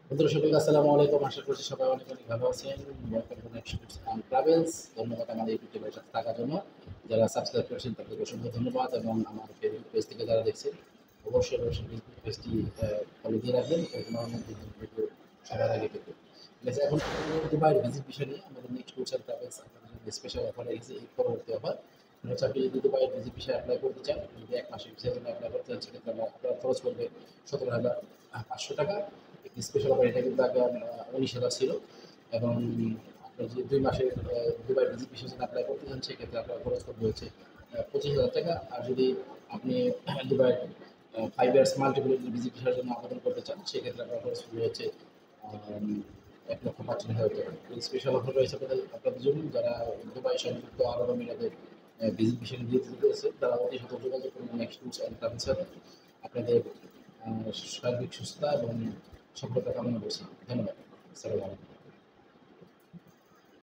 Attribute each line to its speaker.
Speaker 1: বন্ধুরা সকলকে আসসালামু আলাইকুম। আশা করছি সবাই অনেক অনেক ভালো আছেন। Welcome to next tours and travels. ধন্যবাদ আমাদের ইউটিউব চ্যানেলের সাথে থাকার জন্য। যারা সাবস্ক্রাইব করেছেন তাদেরকে অসংখ্য ধন্যবাদ এবং আমার ফেসবুক পেজ থেকে যারা দেখছেন অবশ্যই ফেসবুক পেজটি ফলো দিয়ে রাখবেন এরকম অনেক ভিডিও সবার আগে পেতে। ঠিক আছে, এখন দুবাইয়ের ভিজিট বিষয় নিয়ে আমাদের নেক্সট ট্যুরস অ্যান্ড ট্রাভেলস আপনাদের জন্য স্পেশাল অফার রেখেছে। এই পরবর্তী অফার হচ্ছে আপনি যদি দুবাইয়ের ভিজিট বিষয়ে অ্যাপ্লাই করতে চান, যদি ১ মাসের ভিসার জন্য অ্যাপ্লাই করতে চান সেক্ষেত্রে আপনার খরচ পড়বে ১৭,৫০০ টাকা। একটি স্পেশাল অফার, এটা কিন্তু আগে ১৯,০০০ ছিল এবং আপনার যে ২ মাসের দুবাই ভিজিট ভিসার জন্য অ্যাপ্লাই করতে চান সেক্ষেত্রে আপনার খরচ পড়বে হচ্ছে ২৫,০০০ টাকা। আর যদি আপনি দুবাইয়ের 5 ইয়ার্স মাল্টিপল ভিজিট ভিসার জন্য আবেদন করতে চান সেক্ষেত্রে আপনার খরচ পড়বে হচ্ছে ১,৫৫,০০০ টাকা। এই স্পেশাল অফার রয়েছে আপনাদের জন্য যারা দুবাই সংযুক্ত আরব আমিরাতের ভিজিট ভিসা নিয়ে যেতে পেরেছে তারা অতি সত্ত্বর যোগাযোগ করুন নেক্সট ট্যুরস অ্যান্ড ট্রাভেলস সাথে। আপনাদের সার্বিক সুস্থতা এবং সফলতা কামনা করছি। ধন্যবাদ। আসসালামু আলাইকুম।